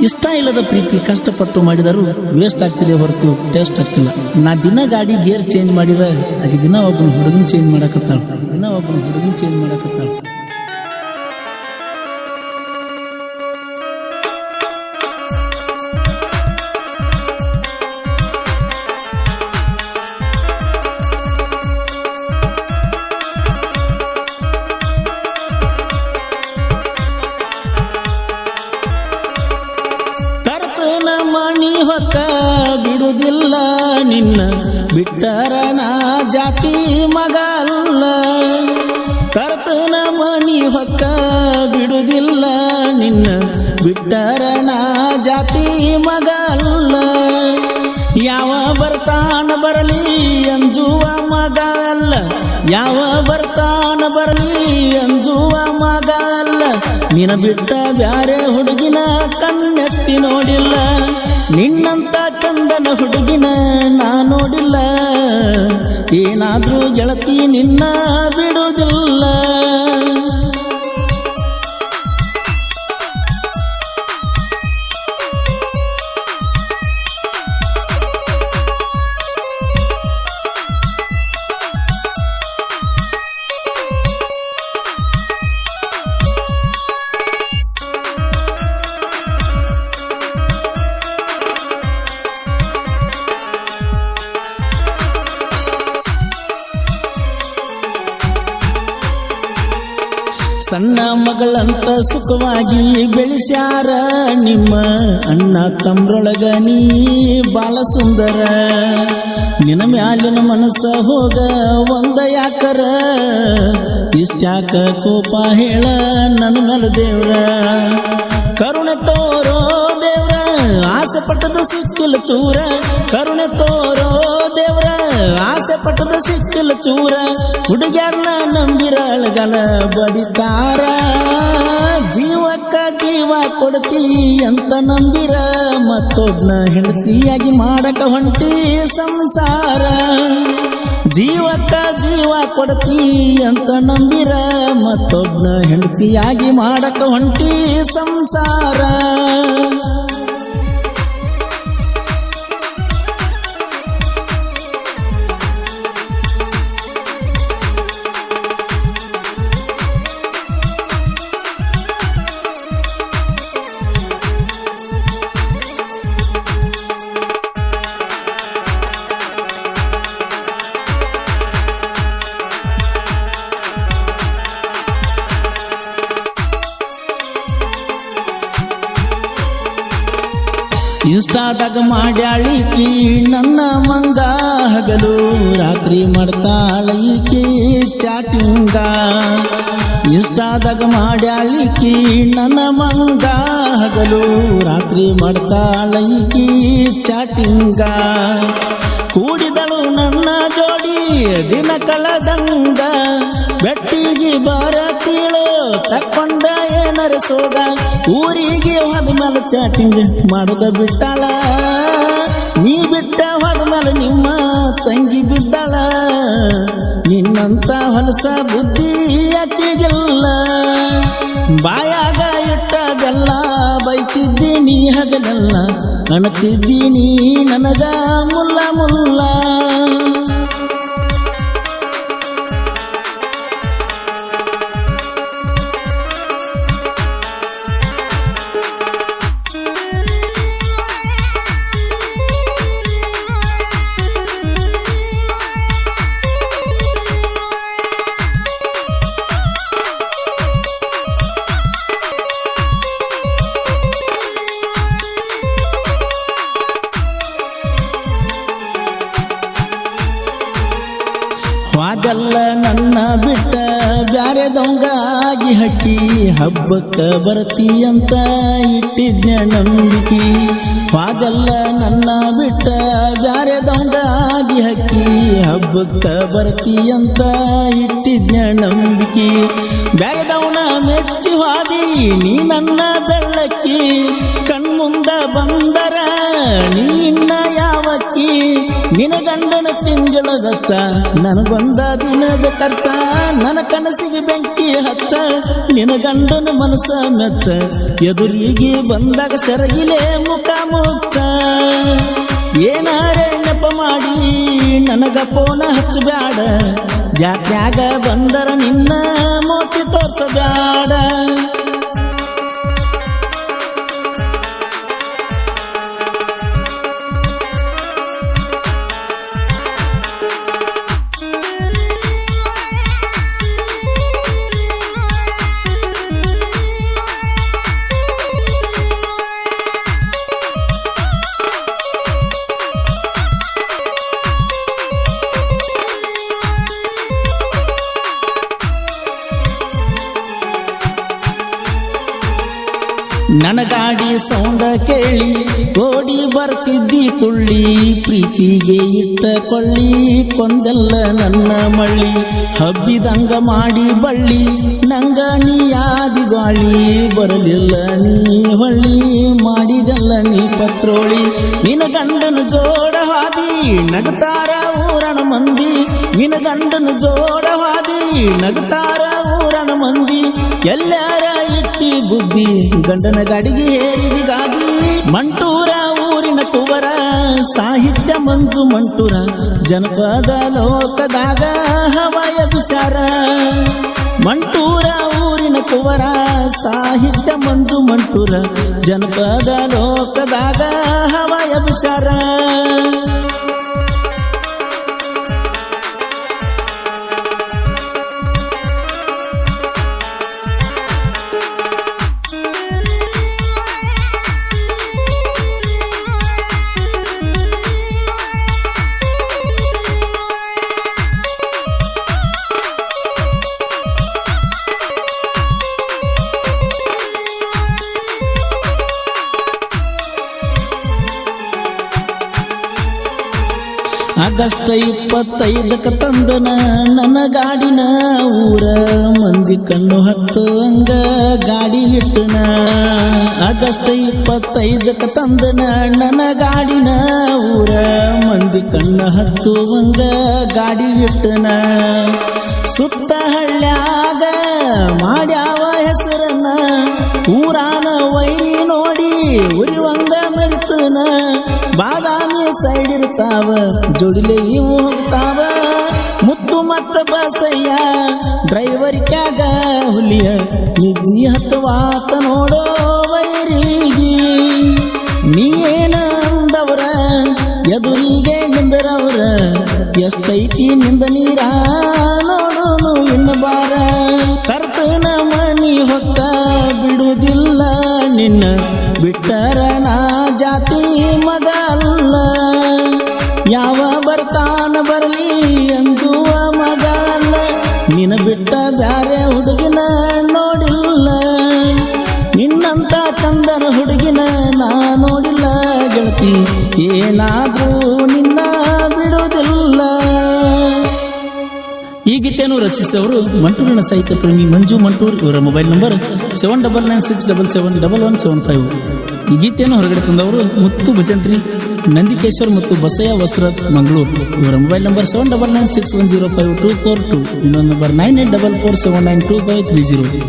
ಇಷ್ಟ ಇಲ್ಲದ ಪ್ರೀತಿ ಕಷ್ಟಪಟ್ಟು ಮಾಡಿದರೂ ವೇಸ್ಟ್ ಆಗ್ತಿದೆ ಹೊರತು ಟೇಸ್ಟ್ ಆಗ್ತಿಲ್ಲ. ನಾ ದಿನ ಗಾಡಿ ಗೇರ್ ಚೇಂಜ್ ಮಾಡಿದ ಆಕೆ ದಿನ ಒಬ್ಬನ ಹುಡುಗನ್ ಚೇಂಜ್ ಮಾಡಕತ್ತಾಳ. ಮಣಿ ಹೊಕ್ಕ ಬಿಡುವುದಿಲ್ಲ ನಿನ್ನ ಬಿಟ್ಟರ ನಾ ಜಾತಿ ಮಗ ಅಲ್ಲ. ಕರ್ತನ ಮಣಿ ಹೊಕ್ಕ ಬಿಡುವುದಿಲ್ಲ ನಿನ್ನ ಬಿಟ್ಟರ ನಾ ಜಾತಿ ಮಗ ಅಲ್ಲ. ಯಾವ ಬರ್ತಾನ ಬರಲಿ ಅಂಜುವ ಮಗ ಅಲ್ಲ. ಯಾವ ಬರ್ತಾನ ಬರಲಿ ಅಂಜುವ ಮಗ ಅಲ್ಲ. ನಿನ್ನ ಬಿಟ್ಟ ಬ್ಯಾರೆ ಹುಡುಗಿನ ಕಣ್ಣೆತ್ತಿ ನೋಡಿಲ್ಲ. ನಿನ್ನಂತ ಚಂದನ ಹುಡುಗಿನ ನಾ ನೋಡಿಲ್ಲ. ಏನಾದ್ರೂ ಗೆಳತಿ ನಿನ್ನ ಬಿಡುವುದಿಲ್ಲ. ಸಣ್ಣ ಮಗಳಂತ ಸುಖವಾಗಿ ಬೆಳೆಸ್ಯಾರ ನಿಮ್ಮ ಅಣ್ಣ ತಮ್ರೊಳಗ ನೀ ಬಾಳ ಸುಂದರ. ನಿನ್ನ ಮ್ಯಾಲಿನ ಮನಸ್ಸ ಹೋಗ ಒಂದ ಯಾಕರ. ಇಷ್ಟ್ಯಾಕ ಕೋಪ ಹೇಳ ನನ್ನ ಮೇಲ ದೇವ್ರ. ಕರುಣೆ ತೋರೋ ದೇವ್ರ ಆಸೆ ಪಟ್ಟದ ಸಿಕ್ಕಿಲ್ಲ ಚೂರ. ಕರುಣೆ ತೋರೋ ದೇವ್ರ ಆಸೆ ಪಟ್ಟದ ಸಿಕ್ಕಿಲ್ಲ ಚೂರ. ಹುಡುಗ್ಯಾರನ್ನ ನಂಬಿರಳಗಲ ಬಡಿತಾರ. ಜೀವಕ್ಕ ಜೀವ ಕೊಡ್ತಿ ಅಂತ ನಂಬಿರ ಮತ್ತೊಬ್ನ ಹೆಂಡತಿಯಾಗಿ ಮಾಡಕ ಹೊಂಟಿ ಸಂಸಾರ. ಜೀವಕ್ಕ ಜೀವ ಕೊಡ್ತಿ ಅಂತ ನಂಬಿರ ಮತ್ತೊಬ್ನ ಹೆಂಡತಿಯಾಗಿ ಮಾಡಕ ಹೊಂಟಿ ಸಂಸಾರ. ಇನ್ಸ್ಟಾದಾಗ ಮಾಡ್ಯಾಳಿಕಿ ನನ್ನ ಮಂಗ ಹಗಲು ರಾತ್ರಿ ಮಾಡ್ತಾಳ ಈಕಿ ಚಾಟಿಂಗ. ಇನ್ಸ್ಟಾದಾಗ ಮಾಡ್ಯಾಳಿಕಿ ನನ್ನ ಮಂಗ ಹಗಲು ರಾತ್ರಿ ಮಾಡ್ತಾಳ ಈಕಿ ಚಾಟಿಂಗ. ಕೂಡಿದಳು ನನ್ನ ಜೋಡಿ ದಿನ ಕಳೆದಂಗ. ಬೆಟ್ಟಿಗೆ ಬರತೀಳು ತಕ್ಕೊಂಡ ಏನರ ಸೋಗ. ಊರಿಗೆ ಹೋದ್ಮೇಲೆ ಚಾಟಿಂಗ್ ಮಾಡುದ ಬಿಟ್ಟಾಳ. ನೀ ಬಿಟ್ಟ ಹೋದ್ಮೇಲೆ ನಿಮ್ಮ ತಂಗಿ ಬಿದ್ದಾಳ. ನಿನ್ನಂತ ಹೊಲಸ ಬುದ್ಧಿ ಆಕೆಗಿಲ್ಲ. ಬಾಯಾಗ ಇಟ್ಟದೆಲ್ಲ ಬೈತಿದ್ದೀನಿ ಹಗಲೆಲ್ಲ. ಅಣತಿದ್ದೀನಿ ನನಗ ಮುಲ್ಲ ಮುಲ್ಲ. ವಾದಲ್ಲ ನನ್ನ ಬಿಟ್ಟ ಬ್ಯಾರೆ ದೊಂಗಾಗಿ ಹಕ್ಕಿ. ಹಬ್ಬಕ್ಕ ಬರ್ತಿ ಅಂತ ಇಟ್ಟಿದ್ನ ನಂಬಿಕೆ. ವಾದಲ್ಲ ನನ್ನ ಬಿಟ್ಟ ಬ್ಯಾರೆ ದೊಂಗಾಗಿ ಹಕ್ಕಿ. ಹಬ್ಬಕ್ಕ ಬರ್ತಿ ಅಂತ ಇಟ್ಟಿದ್ನ ನಂಬಿಕೆ. ಬ್ಯಾರೆದವನ ಮೆಚ್ಚಿ ಹಾದಿ ನೀ ನನ್ನ ಬೆಳ್ಳಕ್ಕಿ. ಕಣ್ಮುಂದ ಬಂದರ ನೀನ್ನ ಯಾವಕ್ಕಿ ನಿನ ಗಂಡನ ತಿಂಗಳ ಗಚ್ಚ ನನಗೊಂದ ದಿನದ ಖರ್ಚ ನನ್ನ ಕನಸಿಗೆ ಬೆಂಕಿ ಹಚ್ಚ ನಿನ ಗಂಡನ ಮನಸ್ಸ ಮೆಚ್ಚ ಎದುರಿಗೆ ಬಂದಾಗ ಸೆರಗಿಲೆ ಮುಖ ಮುಚ್ಚ ಏನಾರೆ ನೆಪ ಮಾಡಿ ನನಗ ಫೋನ ಹಚ್ಚಬ್ಯಾಡ ಜಾತ್ಯಾಗ ಬಂದರ ನಿನ್ನ ಮೋತಿ ತೋರ್ಸಬ್ಯಾಡ ನನ್ನ ಗಾಡಿ ಸೌಂಡ ಕೇಳಿ ಓಡಿ ಬರ್ತಿದ್ದಿ ತುಳ್ಳಿ ಪ್ರೀತಿಗೆ ಇಟ್ಟ ಕೊಳ್ಳಿ ಕೊಂದೆಲ್ಲ ನನ್ನ ಮಳ್ಳಿ ಹಬ್ಬಿದಂಗ ಮಾಡಿ ಬಳ್ಳಿ ನಂಗ ನೀ ಆದಿ ಗಾಳಿ ಬರಲಿಲ್ಲ ನೀ ಹೊಳ್ಳಿ ಮಾಡಿದೆಲ್ಲ ನೀ ಪತ್ರೋಳಿ ನಿನ ಗಂಡನ ಜೋಡ ಹಾದಿ ನಗತಾರ ಊರಣ ಮಂದಿ ನಿನ ಗಂಡನ ಜೋಡ ಹಾದಿ ನಗತಾರ ಊರಣ ಮಂದಿ ಎಲ್ಲಾರ ಇಟ್ಟಿ ಬುದ್ಧಿ ಗಂಡನ ಗಾಡಿಗೆ ಏರಿದಿ ಗಾದಿ ಮಂಟೂರ ಊರಿನ ಕುವರ ಸಾಹಿತ್ಯ ಮಂಜು ಮಂಟೂರ ಜನಪದ ಲೋಕದಾಗ ಹವಾಯ ವಿಚಾರ ಮಂಟೂರ ಊರಿನ ಕುವರ ಸಾಹಿತ್ಯ ಮಂಜು ಮಂಟೂರ ಜನಪದ ಲೋಕದಾಗ ಹವಾಯ ವಿಚಾರ ಆಗಸ್ಟ್ 25 ತಂದನ ನನ್ನ ಗಾಡಿನ ಊರ ಮಂದಿ ಕಣ್ಣು ಹತ್ತುವಂಗ ಗಾಡಿ ಇಟ್ಟನ ಆಗಸ್ಟ್ 25 ತಂದನ ನನ್ನ ಗಾಡಿನ ಊರ ಮಂದಿ ಕಣ್ಣು ಹತ್ತುವಂಗ ಗಾಡಿ ಇಟ್ಟನ ಸುತ್ತ ಹಳ್ಳ್ಯಾಗ ಮಾಡ್ಯಾವ ಹೆಸರನ್ನ ಊರಾನ ವೈರಿ ನೋಡಿ ಉರಿವಂಗ ಮರಿತನ ಬಾದಾಮಿ ಸೈಡ್ ಇರ್ತಾವ ಜೋಡಿಲೆ ಇವು ಹೋಗ್ತಾವ ಮುತ್ತು ಮತ್ತ ಬಸಯ್ಯ ಡ್ರೈವರ್ ಕ್ಯಾಗ ಹುಲಿಯ ನಿದ್ದಿ ಹತ್ತವಾತ ನೋಡೋ ವೈರಿಗೆ ನೀ ಏನ ಅಂದವರ ಎದುರಿಗೆ ನಿಂದರವ್ರ ಎಷ್ಟೈತಿ ನಿಂದ ನೀರ ನೋಡೋನು ಇನ್ನು ಬಾರ ಕರ್ತನ ಮನಿ ಹೊಕ್ಕ ಬಿಡುವುದಿಲ್ಲ ನಿನ್ನ ಬಿಟ್ಟರ ನಾ ಜಾತಿ ಮಗ ಅಲ್ಲ ಯಾವ ಬರ್ತಾನ ಬರಲಿ ಅಂಜುವ ಮಗ ಅಲ್ಲ ನಿನ್ನ ಬಿಟ್ಟ ಬ್ಯಾರೆ ಹುಡುಗಿನ ನೋಡಿಲ್ಲ ನಿನ್ನಂತ ಚಂದನ ಹುಡುಗಿನ ನಾ ನೋಡಿಲ್ಲ ಗೆಳತಿ ಏನಾದ್ರೂ ನಿನ್ನ ಬಿಡುವುದಿಲ್ಲ. ಈ ಗೀತೆಯನ್ನು ರಚಿಸಿದವರು ಮಂಟೂರಿನ ಸಾಹಿತ್ಯ ಪ್ರೇಮಿ ಮಂಜು ಮಂಟೂರ್. ಇವರ ಮೊಬೈಲ್ ನಂಬರ್ 7996771175. ಈ ಗೀತೆಯನ್ನು ಹೊರಗಡೆ ತಂದವರು ಮುತ್ತು ಭಜಂತ್ರಿ, ನಂದಿಕೇಶ್ವರ್ ಮತ್ತು ಬಸಯ್ಯ ವಸ್ತ್ರ ಮಂಗಳೂರು. ಇವರ ಮೊಬೈಲ್ ನಂಬರ್ 7996105242. ಇನ್ನೊಂದು ನಂಬರ್ 9844792530.